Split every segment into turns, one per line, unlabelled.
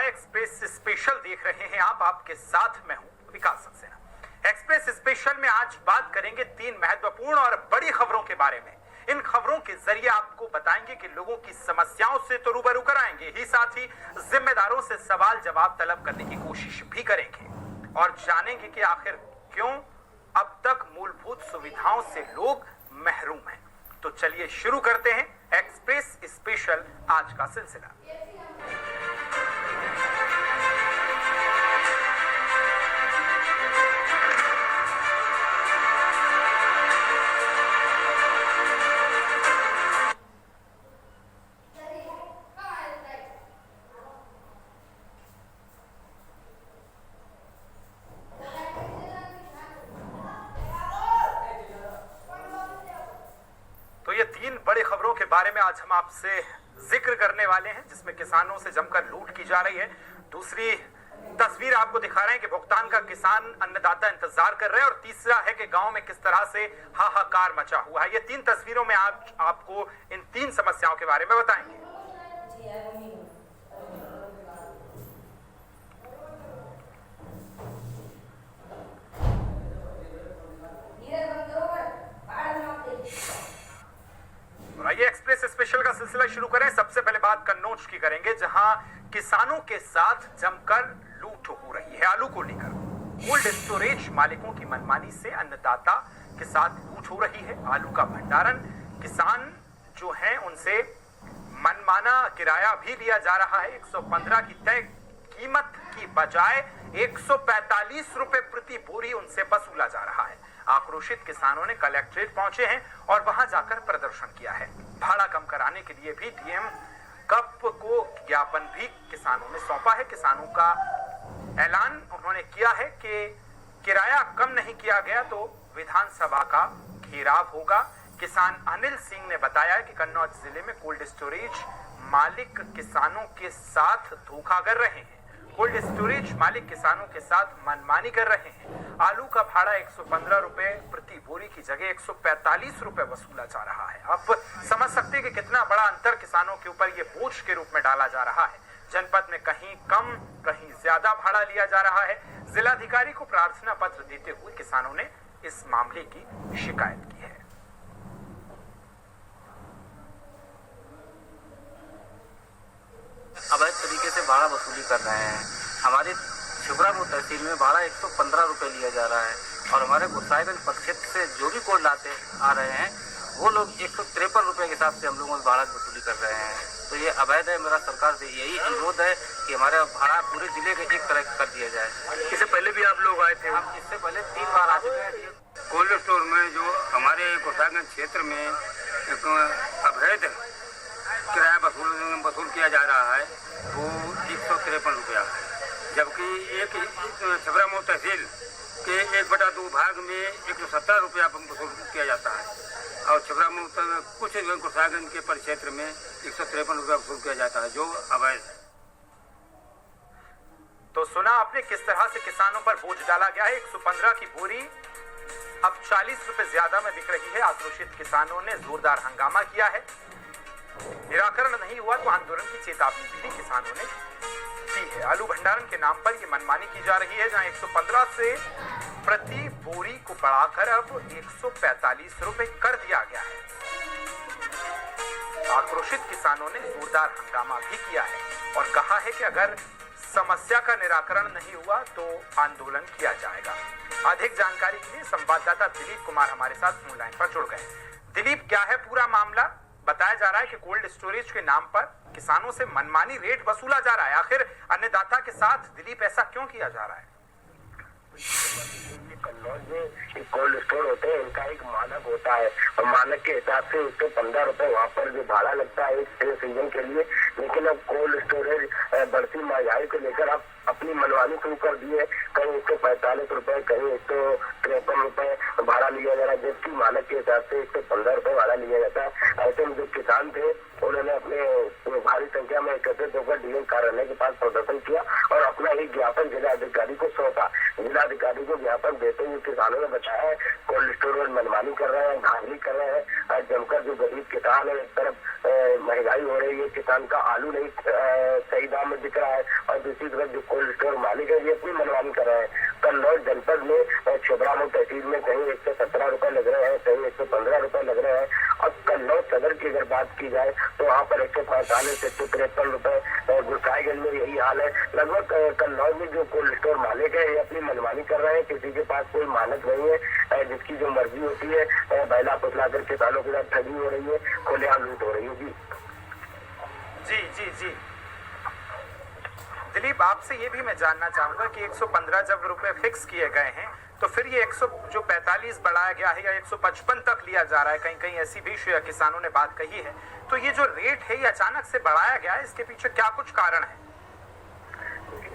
Express special देख रहे हैं आप, आपके साथ मैं हूं विकास सक्सेना। एक्सप्रेस स्पेशल में आज बात करेंगे 3 महत्वपूर्ण और बड़ी खबरों के बारे में। इन खबरों के जरिए आपको बताएंगे कि लोगों की समस्याओं से तो रूबरू कराएंगे ही, साथ ही जिम्मेदारों से सवाल जवाब तलब करने की कोशिश भी करेंगे और जानेंगे कि आखिर क्यों अब तक मूलभूत सुविधाओं से लोग महरूम हैं। तो चलिए शुरू करते हैं एक्सप्रेस स्पेशल आज का सिलसिला। तो ये 3 बड़ी खबरों के बारे में आज हम आपसे जिक्र करने वाले हैं, जिसमें किसानों से जमकर लूट की जा रही है। दूसरी तस्वीर आपको दिखा रहे हैं कि भुगतान का किसान अन्नदाता इंतजार कर रहे हैं, और तीसरा है कि गांव में किस तरह से हाहाकार मचा हुआ है। ये 3 तस्वीरों में आज आपको इन 3 समस्याओं के बारे में बताएंगे। आइए एक्सप्रेस स्पेशल का सिलसिला शुरू करें। सबसे पहले बात कन्नौज की करेंगे, जहां किसानों के साथ जमकर लूट हो रही है। आलू को लेकर कोल्ड स्टोरेज मालिकों की मनमानी से अन्नदाता के साथ लूट हो रही है। आलू का भंडारण किसान जो हैं उनसे मनमाना किराया भी लिया जा रहा है। 115 की तय कीमत की बजाय 145 रुपए प्रति बोरी उनसे वसूला जा रहा है। आक्रोशित किसानों ने कलेक्ट्रेट पहुंचे हैं और वहां जाकर प्रदर्शन किया है। भाड़ा कम कराने के लिए भी डीएम कप को ज्ञापन भी किसानों ने सौंपा है। किसानों का ऐलान उन्होंने किया है कि किराया कम नहीं किया गया तो विधानसभा का घेराव होगा। किसान अनिल सिंह ने बताया कि कन्नौज जिले में कोल्ड स्टोरेज मालिक किसानों के साथ धोखा कर रहे हैं। कोल्ड स्टोरेज मालिक किसानों के साथ मनमानी कर रहे हैं। आलू का भाड़ा 115 रुपए प्रति बोरी की जगह 145 रुपए वसूला जा रहा है। आप समझ सकते हैं कि कितना बड़ा अंतर किसानों के ऊपर ये बोझ के रूप में डाला जा रहा है। जनपद में कहीं कम कहीं ज्यादा भाड़ा लिया जा रहा है। जिलाधिकारी को प्रार्थना पत्र देते हुए किसानों ने इस मामले की शिकायत की है।
अवैध तरीके से भाड़ा वसूली कर रहे हैं। हमारे छिबरापुर तहसील में भाड़ा 115 रुपये लिया जा रहा है, और हमारे गोसाईगंज प्रक्षेत्र से जो भी कोल्ड लाते आ रहे हैं वो लोग 153 रुपये के हिसाब से हम लोगों से भाड़ा वसूली कर रहे हैं। तो ये अवैध है। मेरा सरकार से यही अनुरोध है कि हमारा भाड़ा पूरे जिले के एक तरह कर दिया जाए।
इससे पहले भी आप लोग आए थे?
हम इससे पहले 3 बार आ चुके हैं।
कोल्ड स्टोर में जो हमारे गोसाईगंज क्षेत्र में एक अवैध किराया वसूल किया जा रहा है वो 153 रुपया है, जबकि एक छिबरामऊ तहसील के 1/2 भाग में 170 रुपया वसूल किया जाता है, और छिबरामऊ कुछ गोसाईगंज के परिक्षेत्र में 153 रुपया वसूल किया जाता है, जो अवैध है।
तो सुना आपने किस तरह से किसानों पर बोझ डाला गया है। 115 की बोरी अब 40 रुपए ज्यादा में बिक रही है। आक्रोशित किसानों ने जोरदार हंगामा किया है। निराकरण नहीं हुआ तो आंदोलन की चेतावनी भी किसानों ने दी है। आलू भंडारण के नाम पर ये मनमानी की जा रही है, जहां 115 से प्रति बोरी को बढ़ाकर अब 145 रुपए कर दिया गया है। आक्रोशित किसानों ने जोरदार हंगामा भी किया है और कहा है कि अगर समस्या का निराकरण नहीं हुआ तो आंदोलन किया जाएगा। अधिक जानकारी के लिए संवाददाता दिलीप कुमार हमारे साथ फोन लाइन पर जुड़ गए। दिलीप, क्या है पूरा मामला? बताया जा रहा है कि कोल्ड स्टोरेज के नाम पर किसानों से मनमानी रेट वसूला जा रहा है। आखिर अन्नदाता के साथ दिलीप ऐसा क्यों किया जा रहा है?
कन्नौज में कोल्ड स्टोर होते हैं, इनका एक मानक होता है और मानक के हिसाब से 115 रुपए वहाँ पर जो भाड़ा लगता है इस सीजन के लिए। लेकिन अब कोल्ड स्टोरेज बढ़ती महंगाई को लेकर अब अपनी मनमानी शुरू कर दी है। कहीं 145 रुपए, कहीं 153 रुपए भाड़ा लिया जा रहा है, जबकि मानक के हिसाब से 115 रुपए भाड़ा लिया जाता है। ऐसे में जो किसान थे उन्होंने अपने भारी संख्या में एकत्रित होकर डीएम कार्यालय के पास प्रदर्शन किया और अपना ही ज्ञापन जिलाधिकारी को सौंपा। जिलाधिकारी को ज्ञापन देते हुए किसानों ने बताया कोल्ड स्टोर में मनमानी कर रहे हैं, धांधली कर रहे हैं। जमकर जो गरीब किसान है, एक तरफ महंगाई हो रही है, किसान का आलू नहीं सही दाम में बिक रहा है, और दूसरी तरफ जो कोल्ड स्टोर मालिक है ये अपनी मनमानी कर रहे हैं। कन्नौज जनपद में छिबरामऊ तहसील में कहीं 117 रुपए लग रहे हैं, कहीं 115 रुपए लग रहे हैं। और कन्नौज सदर की अगर बात की जाए तो वहाँ पर 145, 153 रुपए। गुरसाईगंज में यही हाल है। लगभग कन्नौज में जो कोल्ड स्टोर मालिक है ये अपनी मनमानी कर रहे हैं, किसी के पास कोई मानक नहीं है, जिसकी जो मर्जी होती है बैला फुसला कर किसानों के साथ ठगी हो रही है, खुलेआम लूट हो रही है।
जी जी जी दिलीप, आपसे ये भी मैं जानना चाहूंगा कि 115 जब रुपए फिक्स किए गए हैं तो फिर ये 145 बढ़ाया गया है या 155 तक लिया जा रहा है, कहीं कहीं ऐसी भी किसानों ने बात कही है। तो ये जो रेट है ये अचानक से बढ़ाया गया है, इसके पीछे क्या कुछ कारण है?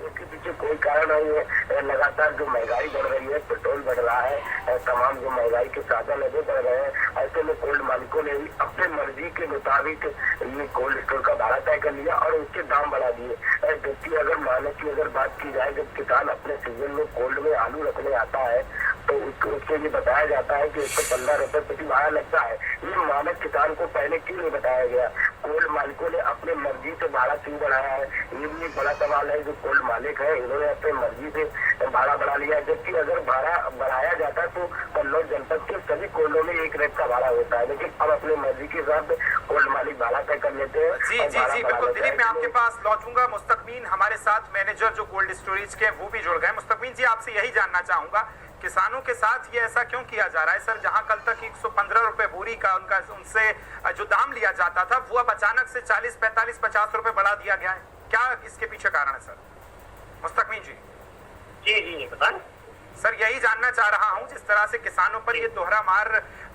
इसके पीछे कोई कारण नहीं है। लगातार जो महंगाई बढ़ रही है, पेट्रोल बढ़ रहा है, तमाम जो महंगाई के साधन है वो बढ़ रहे हैं। ऐसे में कोल्ड मालिकों ने भी अपने मर्जी के मुताबिक ये कोल्ड स्टोर का भाड़ा तय कर लिया और उसके दाम बढ़ा दिए। जबकि अगर मानक की अगर बात की जाए, जब किसान अपने सीजन में कोल्ड में आलू रखने आता है तो उसके लिए बताया जाता है कि 115 रुपए प्रति भाड़ा लगता है। ये मानक किसान को पहले क्यों नहीं बताया गया? कोल्ड मालिकों ने अपने मर्जी से भाड़ा क्यों बढ़ाया है, ये भी एक बड़ा सवाल है। जो कोल्ड मालिक है इन्होंने अपने मर्जी से भाड़ा बढ़ा लिया, जबकि अगर भाड़ा बढ़ाया जाता तो कन्नौज जनपद के सभी कोल्डों में एक रेट का भाड़ा होता है, लेकिन अब अपने मर्जी के हिसाब से कोल्ड मालिक भाड़ा तय कर लेते हैं।
जी जी जी बिल्कुल दिलीप, मैं आपके पास लौटूंगा। मुस्तकमीन हमारे साथ मैनेजर जो कोल्ड स्टोरेज के वो भी जुड़ गए। मुस्तकमीन जी, आपसे यही जानना चाहूंगा, किसानों के साथ ये ऐसा क्यों किया जा रहा है? सर, जहां कल तक 115 रुपए बोरी का उनसे जो दाम लिया जाता था वो अब अचानक से 40, 45, 50 रुपए बढ़ा दिया गया है, क्या इसके पीछे कारण है? सर मुस्तकमीन जी।
जी जी बताएं
सर, यही जानना चाह रहा हूं, जिस तरह से किसानों पर ये दोहरा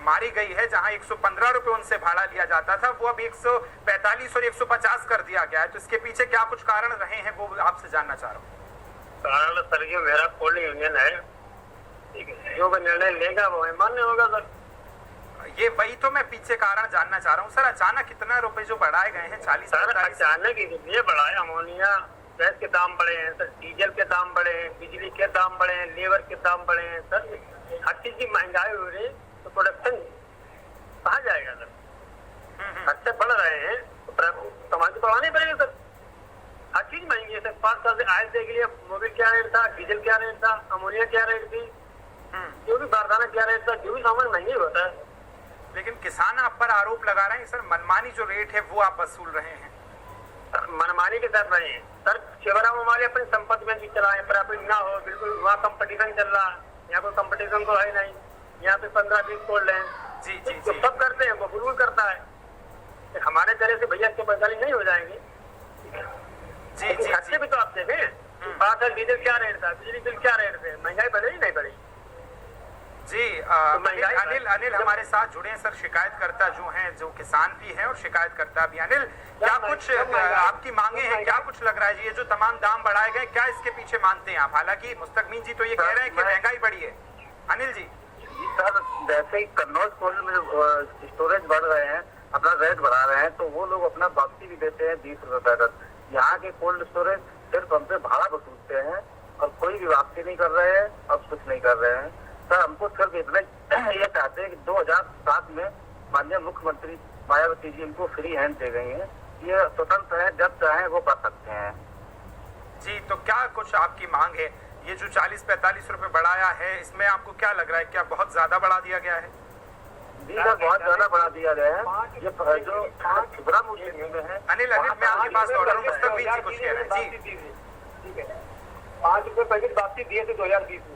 मारी गई है, जहां 115 रुपए उनसे भाड़ा लिया जाता था वो अब 145 और 150 कर दिया गया है, तो इसके पीछे क्या कुछ कारण रहे हैं वो आपसे जानना चाह रहा हूँ।
कारण सर ये मेरा कोल्ड यूनियन है, जो भी निर्णय लेगा वो मान्य होगा सर।
ये वही तो मैं पीछे कारण जानना चाह रहा हूँ। सर, अचानक कितना रुपए जो बढ़ाए गए हैं 40,
सर अचानक इसलिए बढ़ाया, अमोनिया गैस के दाम बढ़े हैं सर, डीजल के दाम बढ़े हैं, बिजली के दाम बढ़े हैं, लेबर के दाम बढ़े हैं सर, हर चीज की महंगाई हो रही है, तो प्रोडक्शन कहाँ जाएगा सर? खर्चे बढ़ रहे हैं तो समाज को बढ़ाने पड़ेगा सर। हर चीज महंगी है सर। 5 साल से आए थे के लिए मोबिल क्या रेट था, डीजल क्या रेट था, अमोनिया क्या रेट थी, जो भी बारदाना क्या रेट था, जो भी सामान महंगी होता है।
लेकिन किसान आप पर आरोप लगा रहे हैं सर, मनमानी जो रेट है वो आप वसूल रहे हैं।
मनमानी के कर रहे हैं सर। शिवराम हमारे अपनी संपत्ति में भी चलाए, प्रॉफिट ना हो, बिल्कुल वहाँ कंपटीशन चल रहा है, यहाँ कोई कंपटीशन तो है नहीं। यहाँ पे 15-20 कोल्ड हैं,
जी जी
जो
जी
सब करते हैं वो बिल्कुल करता है। हमारे तरह से भैया इसके बदली नहीं हो जाएंगे।
जी जी
खर्चे भी तो आप देखें, 5 साल डीजल क्या रेट था, बिजली बिल क्या रेट थे, महंगाई बढ़ेगी नहीं बढ़ेगी?
जी अनिल हमारे साथ जुड़े हैं सर, शिकायतकर्ता जो हैं, जो किसान भी हैं और शिकायतकर्ता भी। अनिल, क्या कुछ आपकी मांगे हैं, क्या कुछ लग रहा है जी? ये जो तमाम दाम बढ़ाए गए, क्या इसके पीछे मानते हैं आप? हालांकि मुस्तकमीन जी तो ये कह रहे हैं कि महंगाई बढ़ी है। अनिल जी।
सर, जैसे ही कन्नौज कोल्ड में स्टोरेज बढ़ रहे हैं, अपना रेट बढ़ा रहे हैं, तो वो लोग अपना वापसी भी देते हैं 20 रुपए तक। यहाँ के कोल्ड स्टोरेज सिर्फ हमसे भाड़ा वसूलते हैं और कोई भी वापसी नहीं कर रहे हैं और कुछ नहीं कर रहे हैं। सर, हमको सिर्फ इतना ये चाहते हैं कि 2007 में माननीय मुख्यमंत्री मायावती जी इनको फ्री हैंड दे गई हैं, ये स्वतंत्र है, जब चाहे वो कर सकते हैं।
जी, तो क्या कुछ आपकी मांग है? ये जो 40-45 रुपए बढ़ाया है, इसमें आपको क्या लग रहा है, क्या बहुत ज्यादा बढ़ा दिया गया है?
जी सर, बहुत ज्यादा बढ़ा दिया गया है। ये जो शिवराम में है।
अनिल मैं आपके पास लौट रहा हूँ, मुस्तकमीन जी कुछ कह रहे हैं। जी
ठीक है, 5 रुपए पैकेट वापसी दिए थे 2020 में।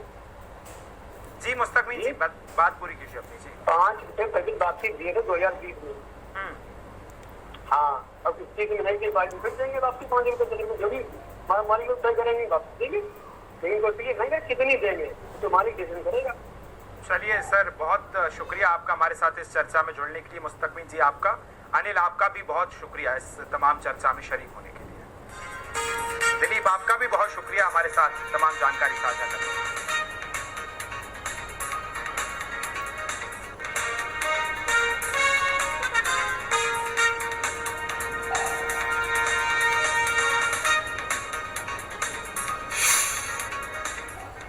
जी मुस्तकमीन जी, बात पूरी कीजिए अपनी। जी,
5 रुपए पैकेट वापसी दिए थे 2020 में। हाँ, अब इस चीज में नहीं के बाद फिर देंगे वापसी 5 रुपए पैकेट में, जो भी मालिक लोग तय करेंगे वापसी देंगे, लेकिन कोई नहीं कितनी देंगे तो मालिक डिसीजन करेगा।
चलिए सर, बहुत शुक्रिया आपका हमारे साथ इस चर्चा में जुड़ने के लिए। मुस्तकमीन जी आपका, अनिल आपका भी बहुत शुक्रिया इस तमाम चर्चा में शरीक होने के लिए। दिलीप, आपका भी बहुत शुक्रिया हमारे साथ तमाम जानकारी साझा करने के लिए।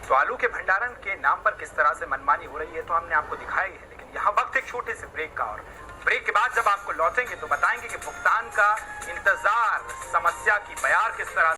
तो आलू के भंडारण के नाम पर किस तरह से मनमानी हो रही है तो हमने आपको दिखाई है, लेकिन यहाँ वक्त एक छोटे से ब्रेक का, और ब्रेक के बाद जब आपको लौटेंगे तो बताएंगे कि भुगतान का इंतजार समस्या की बयार किस तरह